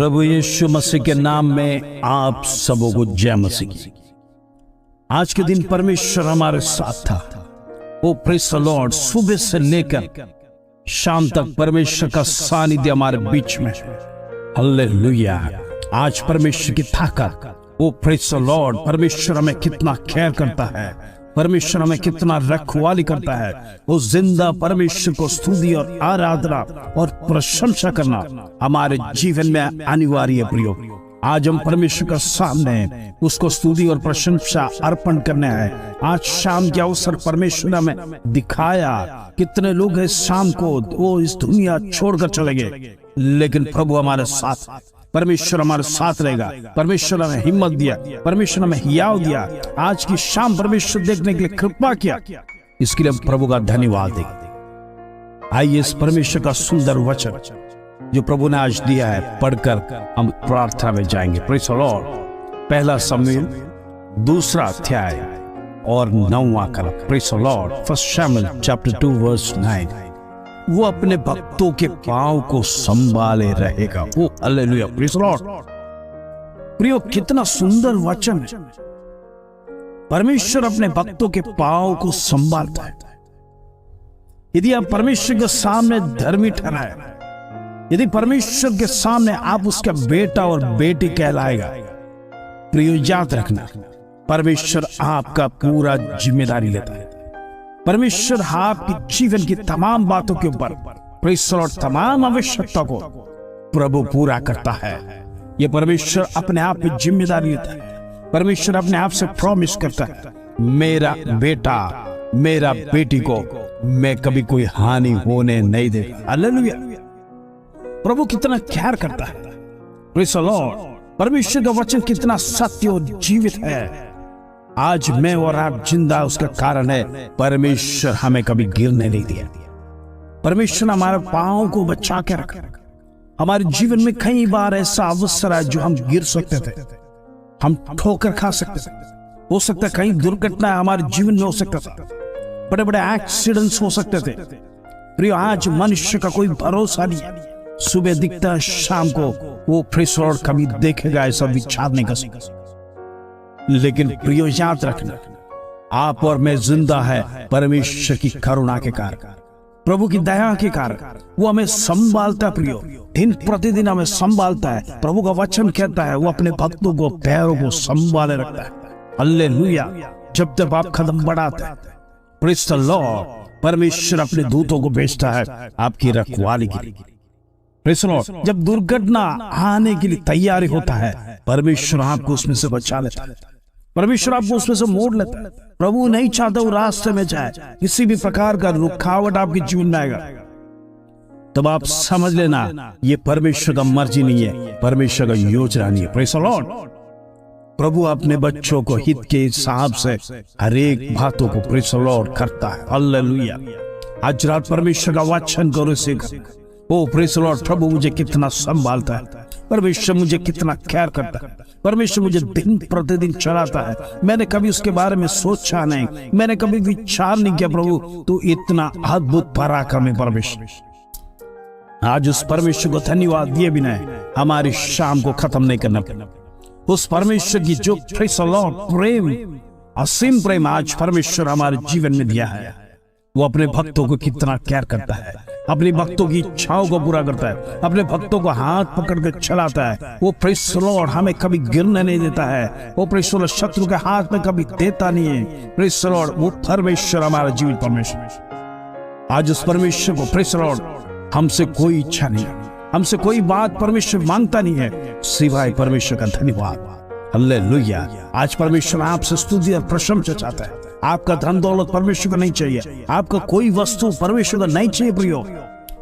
प्रभु यीशु मसीह के नाम में आप सबों को जय मसीह की। आज के दिन परमेश्वर हमारे साथ था। ओ प्रेज़ द लॉर्ड, सुबह से लेकर शाम तक परमेश्वर का सानिध्य हमारे बीच में। हालेलुया। आज परमेश्वर की ताकत, ओ प्रेज़ द लॉर्ड, परमेश्वर हमें कितना केयर करता है, परमेश्वर हमें कितना रखवाली करता है। वो जिंदा परमेश्वर को स्तुति और आराधना और प्रशंसा करना हमारे जीवन में अनिवार्य है। प्रियो, आज हम परमेश्वर का सामने उसको स्तुति और प्रशंसा अर्पण करने हैं। आज शाम के अवसर परमेश्वर ने हमें दिखाया। कितने लोग हैं शाम को वो इस दुनिया छोड़कर चले गए, लेकिन प्रभु हमारे साथ, परमेश्वर हमारे साथ रहेगा। परमेश्वर ने हमें हिम्मत दिया, परमेश्वर ने हमें हियाव दिया। आज की शाम परमेश्वर देखने के लिए कृपा किया, इसके लिए हम प्रभु का धन्यवाद देंगे। आइए इस परमेश्वर का सुंदर वचन जो प्रभु ने आज दिया है पढ़कर हम प्रार्थना में जाएंगे। Praise the Lord. पहला शमूएल 2 अध्याय और 9वां कलम। Praise the Lord. फर्स्ट शमूएल चैप्टर 2 वर्स 9। वो अपने भक्तों के पांव को संभाले रहेगा। ओ हालेलुया, प्रेज़ द लॉर्ड। प्रियो, कितना सुंदर वचन है। परमेश्वर अपने भक्तों के पांव को संभालता है। यदि आप परमेश्वर के सामने धर्मी ठहराए, यदि परमेश्वर के सामने आप उसका बेटा और बेटी कहलाएगा, प्रियो याद रखना, परमेश्वर आपका पूरा जिम्मेदारी लेता है। परमेश्वर आपकी जीवन की तमाम बातों के ऊपर, प्रेज़ द लॉर्ड, तमाम आवश्यकता को प्रभु पूरा करता है। यह परमेश्वर अपने आप में जिम्मेदारी लेता है। परमेश्वर अपने आप से प्रॉमिस करता है, मेरा बेटा, मेरा बेटी को मैं कभी कोई हानि होने नहीं देगा। हालेलुया। प्रभु कितना केयर करता है। Praise the Lord. परमेश्वर का वचन कितना सत्य और जीवित है। आज मैं और आप जिंदा, उसका कारण है परमेश्वर हमें कभी गिरने नहीं दिया। परमेश्वर ने हमारे पांव को बचा के रखा। हमारे जीवन में कई बार ऐसा अवसर है जो हम गिर सकते थे, हम ठोकर खा सकते थे, हो सकता है कई दुर्घटना हमारे जीवन में हो सकता था, बड़े बड़े एक्सीडेंट्स हो सकते थे। प्रिय, आज मनुष्य का कोई भरोसा नहीं है। सुबह दिखता है, शाम को वो प्रेज़ द लॉर्ड कभी देखेगा ऐसा विचार नहीं कर सकता। लेकिन प्रियो याद रखना, आप और मैं जिंदा है परमेश्वर की करुणा के कारण, प्रभु की दया के कारण। वो हमें संभालता है। प्रियो, दिन प्रतिदिन हमें संभालता है। प्रभु का वचन कहता है वो अपने भक्तों को, पैरों को संभाले रखता है। हालेलुया। जब तक आप कदम बढ़ाते हैं, प्रेज़ द लॉर्ड, परमेश्वर अपने दूतों को भेजता है आपकी रखवाली के लिए। Praise the Lord. जब दुर्घटना आने के लिए तैयारी होता है, परमेश्वर आपको उसमें से बचा लेता है। परमेश्वर आपको उसमें से मोड़ लेता है। प्रभु नहीं चाहता वो रास्ते में जाए, किसी भी प्रकार का रुकावट आपके जीवन में आएगा, तब आप समझ लेना ये परमेश्वर का मर्जी नहीं है, परमेश्वर का योजना नहीं है। Praise the Lord. प्रभु अपने बच्चों को हित के हिसाब से हर एक बातों को, प्रेज़ द लॉर्ड, करता है। हालेलुया। आज रात परमेश्वर का वचन करो, सीख। ओ प्रेज़ द लॉर्ड, प्रभु मुझे कितना संभालता है, परमेश्वर मुझे कितना केयर करता है, परमेश्वर मुझे दिन प्रतिदिन चलाता है। मैंने कभी उसके बारे में सोचा नहीं, मैंने कभी विचार नहीं किया। प्रभु तू इतना अद्भुत पराक्रमी परमेश्वर। आज उस परमेश्वर को धन्यवाद दिए बिना हमारी शाम को खत्म नहीं करना। उस परमेश्वर की जो प्रेज़ द लॉर्ड प्रेम, असीम प्रेम आज परमेश्वर हमारे जीवन में दिया है, वो अपने भक्तों को कितना केयर करता है, अपने भक्तों की इच्छाओं को पूरा करता है, अपने भक्तों को हाथ पकड़ के चलाता है। वो प्रेज़ द लॉर्ड हमें कभी गिरने नहीं देता है। वो प्रेज़ द लॉर्ड शत्रु के हाथ में कभी देता नहीं है। प्रेज़ द लॉर्ड, वो परमेश्वर हमारा जीवित परमेश्वर। आज उस परमेश्वर को, प्रेज़ द लॉर्ड, हमसे कोई इच्छा नहीं, हमसे कोई बात परमेश्वर मांगता नहीं है सिवाय परमेश्वर का धन्यवाद। हालेलुया। आज परमेश्वर आपसे स्तुति और प्रशंसा चाहता है। आपका धन दौलत परमेश्वर को नहीं चाहिए, आपका कोई वस्तु परमेश्वर को नहीं चाहिए। प्रियो,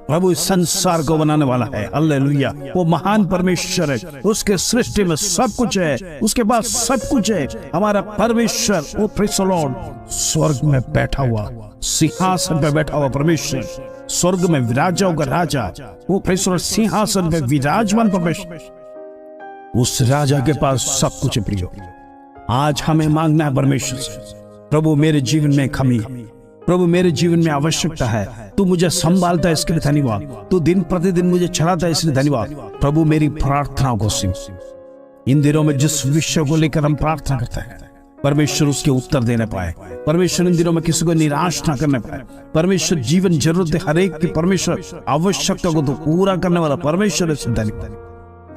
प्रभु इस संसार को बनाने वाला है। हालेलुया। वो महान परमेश्वर है, उसके सृष्टि में सब कुछ है, उसके पास सब कुछ है। हमारा परमेश्वर, वो प्रेज़ द लॉर्ड, स्वर्ग में बैठा हुआ, सिंहासन पे बैठा हुआ परमेश्वर, स्वर्ग में विराजा का राजा, वो प्रेज़ द लॉर्ड सिंहासन पे विराजमान परमेश्वर, उस राजा के पास सब कुछ है। प्रियो, आज हमें मांगना है परमेश्वर से, प्रभु मेरे जीवन में कमी है, प्रभु मेरे जीवन में आवश्यकता है, तू मुझे संभालता है इसके लिए धन्यवाद, तू दिन प्रतिदिन मुझे चलाता है इसलिए धन्यवाद। प्रभु मेरी प्रार्थनाओं को सुन। इन दिनों में जिस विषय को लेकर हम प्रार्थना करते हैं, परमेश्वर उसके उत्तर देने पाए। परमेश्वर इन दिनों में किसी को निराश ना करने पाए। परमेश्वर जीवन जरूरत हर एक की परमेश्वर आवश्यकता को तो पूरा करने वाला परमेश्वर है। धन्यवाद,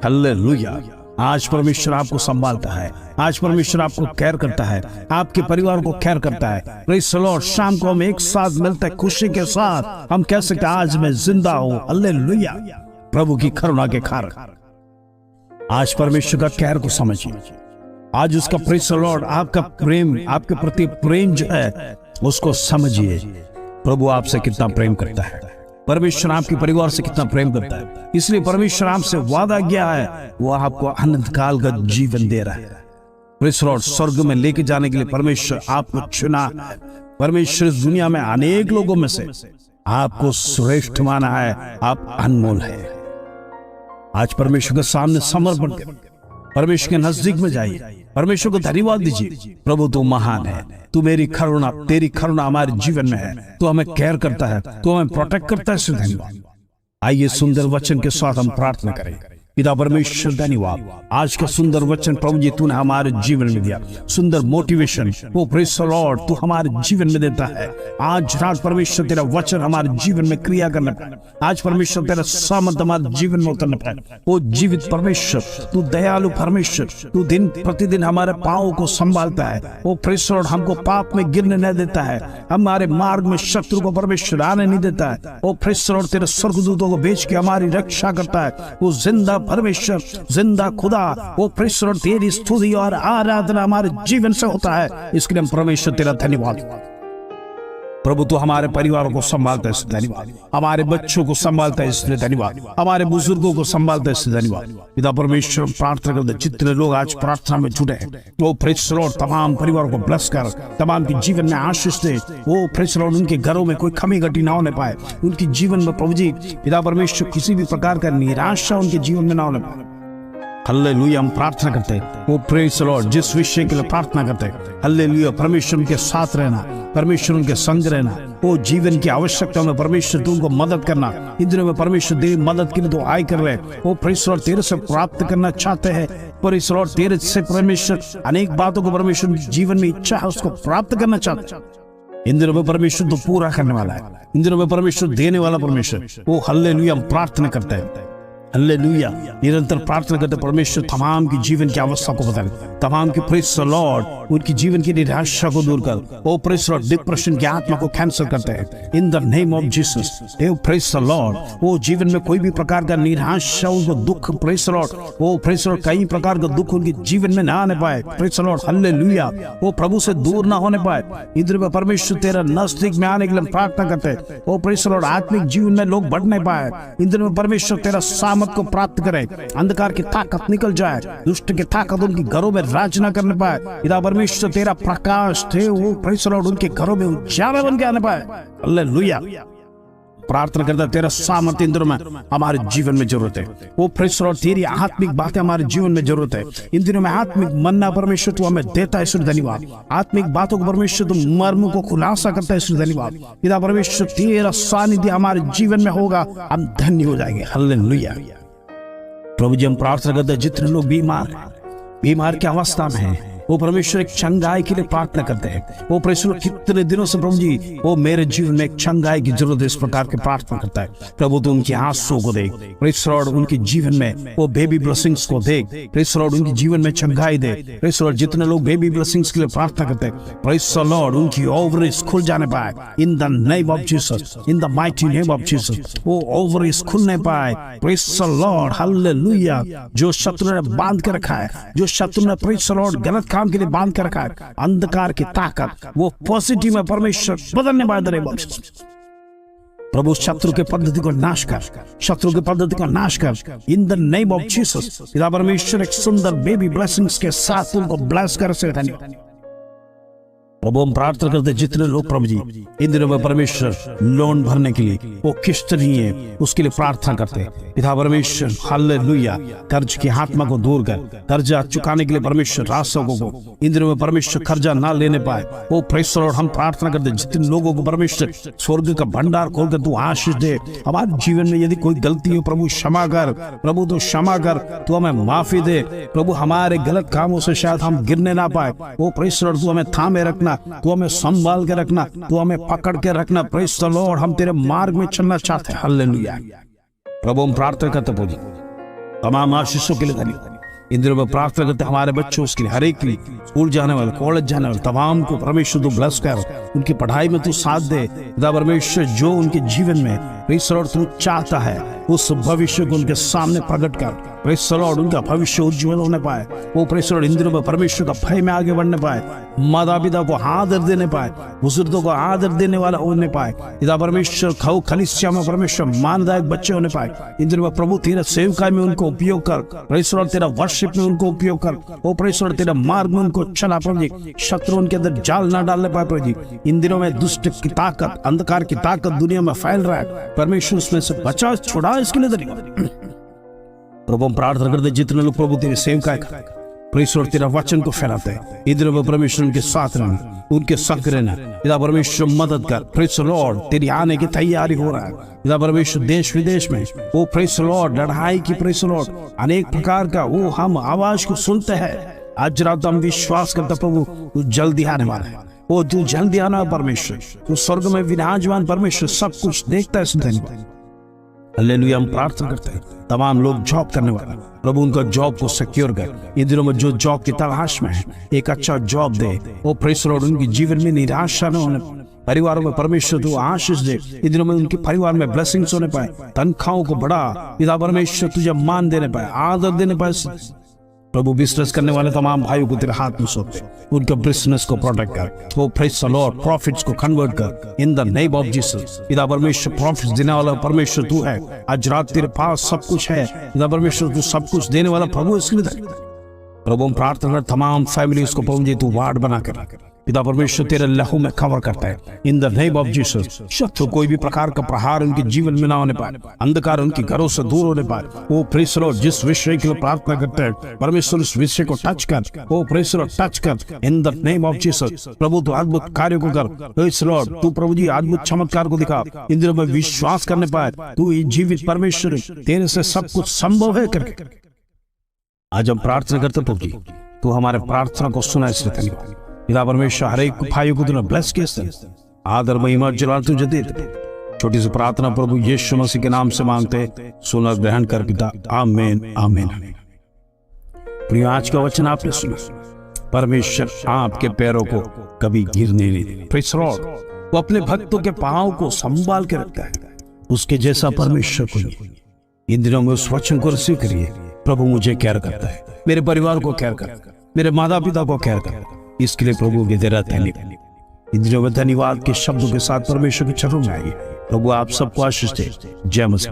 हालेलुया। आज परमेश्वर आपको संभालता है, आज परमेश्वर आपको केयर करता है, आपके परिवार को केयर करता है। Praise the Lord. शाम को हम एक साथ मिलते हैं खुशी के साथ, हम कह सकते हैं आज मैं जिंदा हूं, हालेलुया, प्रभु की करुणा के कारण। आज परमेश्वर का केयर को समझिए, आज उसका प्रेज़ द लॉर्ड आपका प्रेम, आपके प्रति प्रेम जो है उसको समझिए। प्रभु आपसे कितना प्रेम करता है, परमेश्वर आपके परिवार से कितना प्रेम करता है, इसलिए परमेश्वर आपसे वादा किया है वो आपको अनंत काल का जीवन दे रहा है। Praise the Lord. स्वर्ग में लेके जाने के लिए परमेश्वर आपको चुना है। परमेश्वर इस दुनिया में अनेक लोगों में से आपको श्रेष्ठ माना है, आप अनमोल है। आज परमेश्वर के सामने समर्पण करें, परमेश्वर के नजदीक में जाइए, परमेश्वर को धन्यवाद दीजिए। प्रभु तू महान है, तू मेरी करुणा, तेरी करुणा हमारे जीवन में है, तू हमें केयर करता है, तू हमें प्रोटेक्ट करता है, इसलिए धन्यवाद। आइए सुंदर वचन के साथ हम प्रार्थना करें। पिता परमेश्वर धन्यवाद, आज का सुंदर वचन प्रभु जी तूने हमारे जीवन में दिया, सुंदर मोटिवेशन वो प्रेज़ द लॉर्ड तू हमारे जीवन में देता है। आज रात परमेश्वर तेरा वचन हमारे जीवन में क्रिया करने पाए, आज परमेश्वर तेरा सामर्थ हमारे जीवन में उतरने पाए। वो जीवित परमेश्वर, तू दयालु परमेश्वर, तू दिन प्रतिदिन हमारे पाँव को संभालता है। वो प्रेज़ द लॉर्ड हमको पाप में गिरने नहीं देता है, हमारे मार्ग में शत्रु को परमेश्वर आने नहीं देता है। वो प्रेज़ द लॉर्ड तेरे स्वर्गदूतों को भेज के हमारी रक्षा करता है। वो जिंदा परमेश्वर, जिंदा खुदा, वो प्रेज़ द लॉर्ड तेरी स्तुति और आराधना हमारे जीवन से होता है, इसके लिए हम परमेश्वर तेरा धन्यवाद। प्रभु तू हमारे परिवारों को संभालता है, इसलिए धन्यवाद। हमारे बच्चों को संभालता है, इसलिए धन्यवाद। हमारे बुजुर्गों को संभालता है, इसलिए धन्यवाद। पिता परमेश्वर प्रार्थना करते जितने लोग आज प्रार्थना में जुटे हैं, वो प्रेज़ द लॉर्ड तमाम परिवारों को ब्लेस कर, तमाम के जीवन में आशीष दे। वो प्रेज़ द लॉर्ड उनके घरों में कोई कमी घटी ना होने पाए, उनके जीवन में प्रभु जी पिता परमेश्वर किसी भी प्रकार का निराशा उनके जीवन में ना होने पाए। हालेलुया। हम प्रार्थना करते हैं वो प्रेज़ द लॉर्ड जिस विषय के लिए प्रार्थना करते हैं, हालेलुया, परमेश्वर उनके साथ रहना, परमेश्वर उनके संग रहना, वो जीवन की आवश्यकता में परमेश्वर तू उनको मदद करना। इन दिनों में परमेश्वर तेरी मदद के लिए तो आय कर रहे, वो प्रेज़ द लॉर्ड तेरे से प्राप्त करना चाहते हैं। प्रेज़ द लॉर्ड तेरे से परमेश्वर अनेक बातों को परमेश्वर जीवन में इच्छा है उसको प्राप्त करना चाहते हैं। इन दिनों में परमेश्वर तो पूरा करने वाला है, इन दिनों में परमेश्वर देने वाला परमेश्वर, वो हालेलुया। हम प्रार्थना करते हैं, हालेलुया, निरंतर प्रार्थना करते परमेश्वर तमाम की जीवन की अवस्था को बदले, तमाम की प्रेज़ द लॉर्ड उनकी जीवन की निराशा को दूर कर। ओ प्रेज़ द लॉर्ड डिप्रेशन की आत्मा को कैंसिल करते हैं इन the name of Jesus. Praise the Lord वो जीवन में कोई भी प्रकार का निराशा, उनको दुख, प्रेज़ द लॉर्ड वो प्रेज़ द लॉर्ड कई प्रकार का दुख उनके जीवन में ना आने पाए, प्रेज़ द लॉर्ड हालेलुया। वो प्रभु से दूर ना होने पाए। इधर में परमेश्वर तेरा नजदीक में आने के लिए प्रार्थना करते हैं। ओ प्रेज़ द लॉर्ड आत्मिक जीवन में लोग बढ़ नहीं पाए, इधर में परमेश्वर तेरा सामर्थ को प्राप्त करे, अंधकार की ताकत निकल जाए, दुष्ट की ताकत उनके घरों में राज न करने पाए। पिता परमेश्वर तेरा प्रकाश थे वो प्रेज़ द लॉर्ड उनके घरों में उजाला बन के आने पाए। हालेलुया। प्रार्थना करता तेरा सामर्थ इन दिनों में हमारे जीवन में जरूरत है। वो प्रेज़ द लॉर्ड तेरी आत्मिक बातें हमारे जीवन में जरूरत है। इन दिनों में आत्मिक मन्ना परमेश्वर तू हमें देता है, इसलिए धन्यवाद। आत्मिक बातों को परमेश्वर तू मर्म को खुलासा करता है, इसलिए धन्यवाद। पिता परमेश्वर तेरा सानिध्य हमारे जीवन में होगा, हम धन्य हो जाएंगे। हालेलुया। प्रभु जी हम प्रार्थना करते हैं जितने लोग बीमार की अवस्था में हैं, वो परमेश्वर एक चंगाई के लिए प्रार्थना करते हैं। वो परमेश्वर कितने दिनों से प्रभु जी वो मेरे जीवन में एक चंगाई की जरूरत है, इस प्रकार की प्रार्थना करता है। प्रभु तू उनकी आंसुओं को देख, प्रेज़ द लॉर्ड उनके जीवन में वो बेबी ब्लेसिंग्स को देख, प्रेज़ द लॉर्ड उनके जीवन में चंगाई दे। प्रेज़ द लॉर्ड जितने लोग बेबी ब्लेसिंग्स के लिए प्रार्थना करते हैं, प्रेज़ द लॉर्ड उनकी ओवरीज खुल जाने पाए इन the name of Jesus, in the mighty name of Jesus. वो ओवरीज खुलने पाए, प्रेज़ द लॉर्ड हालेलुया। जो शत्रु ने बांध के रखा है, जो शत्रु ने प्रेज़ द लॉर्ड गलत काम के लिए बांध कर रखा है, अंधकार की ताकत वो पॉजिटिव में परमेश्वर बदलने वाले। प्रभु शत्रु के पद्धति को नाश कर, शत्रु के पद्धति को नाश कर in the name of Jesus. पिता परमेश्वर एक सुंदर बेबी ब्लेसिंग्स के साथ उनको ब्लेस कर से धन्यवाद। प्रभु हम प्रार्थना करते जितने लोग प्रभु जी इन दिनों में परमेश्वर लोन भरने के लिए वो किस्त नहीं है उसके लिए प्रार्थना करते पिता परमेश्वर हालेलुया कर्ज की आत्मा को दूर कर कर्जा चुकाने के लिए परमेश्वर रास्तों को इन दिनों में परमेश्वर कर्जा ना लेने पाए वो प्रेस और हम प्रार्थना करते जितने लोगों को परमेश्वर स्वर्ग का भंडार खोलकर तू आशीष दे। हमारे जीवन में यदि कोई गलती हो प्रभु क्षमा कर, प्रभु तो क्षमा कर, तू हमें माफी दे प्रभु। हमारे गलत कामों से शायद हम गिरने ना पाए वो प्रेस और तू हमें थामे रखना, तू हमें संभाल के रखना, तू हमें पकड़ के रखना प्रेस द लॉर्ड। हम तेरे मार्ग में चलना चाहते हैं हालेलुया। प्रभु हम प्रार्थना करते प्रभु तमाम आशीषों के लिए धन्यवाद। इन दिनों में प्रार्थना करते हमारे बच्चों उसके लिए हर एक के लिए स्कूल जाने वाले कॉलेज जाने वाले तमाम को परमेश्वर तू ब्लेस कर, उनकी पढ़ाई में तू साथ दे खुदा परमेश्वर। जो उनके जीवन में परमेश्वर तू चाहता है उस भविष्य को उनके सामने प्रकट कर परमेश्वर, उनका भविष्य उज्जवल होने पाए वो परमेश्वर। इन दिनों में परमेश्वर का भय में आगे बढ़ने पाए, माता पिता को आदर देने पाए, बुजुर्गों को आदर देने वाला होने पाए पिता परमेश्वर। खाओ खलिस्या में परमेश्वर मानदायक बच्चे होने पाए इन दिनों में प्रभु। तेरा सेवकाई में उनको उपयोग कर परमेश्वर, तेरा वर्शिप में उनको उपयोग कर ओ परमेश्वर। तेरा मार्ग में उनको चला प्रभु जी, शत्रु उनके अंदर जाल ना डालने पाए प्रभु जी। इन दिनों में दुष्ट की ताकत, अंधकार की ताकत दुनिया में फैल रहा है परमेश्वर, उसमें से बचा छुड़ा, इसके लिए धन्यवाद प्रभु। हम प्रार्थना करते जितने लोग प्रभु तेरे सेवकाई परमेश्वर तेरा वचन को फैलाते हैं इन दिनों में परमेश्वर उनके साथ रहना, उनके संग रहना पिता परमेश्वर। मदद कर परमेश्वर लॉर्ड, तेरी आने की तैयारी हो रहा है पिता परमेश्वर। देश विदेश में वो परमेश्वर लॉर्ड लड़ाई की परमेश्वर लॉर्ड अनेक प्रकार का वो हम आवाज को सुनते हैं। आज रात हम विश्वास करते प्रभु तू जल्दी आने वाला है, वो तू जल्दी आना परमेश्वर। तू स्वर्ग में विराजमान परमेश्वर सब कुछ देखता है। धन्यवाद हालेलुया। हम प्रार्थना करते हैं तमाम लोग जॉब करने वाले प्रभु उनका जॉब को सिक्योर कर। इन दिनों में जो जॉब की तलाश में है एक अच्छा जॉब दे वो प्रेस लॉर्ड। उनके जीवन में निराशा न होने, परिवारों में परमेश्वर तू आशीष दे। इन दिनों में उनके परिवार में ब्लेसिंग्स होने पाए, तनख्वाहों को बढ़ा पिता परमेश्वर, तुझे मान देने पाए, आदर देने पाए प्रभु। बिजनेस करने वाले तमाम भाइयों को तेरे हाथ में सौंपते, उनके बिजनेस को प्रोटेक्ट कर। वो प्रेस द लॉर्ड प्रॉफिट्स को कन्वर्ट कर in the name of Jesus पिता परमेश्वर। प्रॉफिट्स देने वाला परमेश्वर तू है। आज रात तेरे पास सब कुछ है पिता परमेश्वर, तू सब कुछ देने वाला प्रभु। इसके लिए प्रभु हम प्रार्थना कर तमाम फैमिलीज को प्रभु जी तू वार्ड बना कर पिता परमेश्वर तेरे लहू में कवर करता है इन द नेम ऑफ जीसस। शत्रु कोई भी प्रकार का प्रहार उनके जीवन में ना होने पाए, अंधकार उनके घरों से दूर होने पाए। वो प्रेस लॉर्ड जिस विषय के लिए प्रार्थना करते हैं परमेश्वर उस विषय को टच कर, वो प्रेस लॉर्ड टच कर in the name of Jesus. प्रभु तू अद्भुत कार्यों को कर प्रेस लॉर्ड, तू प्रभु जी अद्भुत चमत्कार को दिखा। इन दिनों में विश्वास करने पाए तू जीवित परमेश्वर, तेरे से सब कुछ संभव है करके आज हम प्रार्थना करते प्रभु जी तू हमारे प्रार्थना को सुना। इसलिए धन्यवाद पिता परमेश्वर। हर एक भाइयों को तूने ब्लेस किया, आदर महिमा जलाल तुझे दे। छोटी सी प्रार्थना प्रभु यीशु मसीह के नाम से मांगते, सुना ग्रहण कर पिता, आमीन आमीन। प्रिय आज का वचन आपने सुना, परमेश्वर आपके पैरों को कभी गिरने नहीं दे। प्रेज़ द लॉर्ड, वो अपने भक्तों के पांव को संभाल के रखता है, उसके जैसा परमेश्वर कोई नहीं। इन दिनों में उस वचन को रिसीव करिए। प्रभु मुझे केयर करता है, मेरे परिवार को केयर करता है, मेरे माता पिता को केयर करता है, इसके लिए प्रभु के तेरा धन्यवाद। इन दिनों में धन्यवाद के शब्दों के साथ परमेश्वर के चरणों में आइए। प्रभु आप सबको आशीष दे। जय मसीह।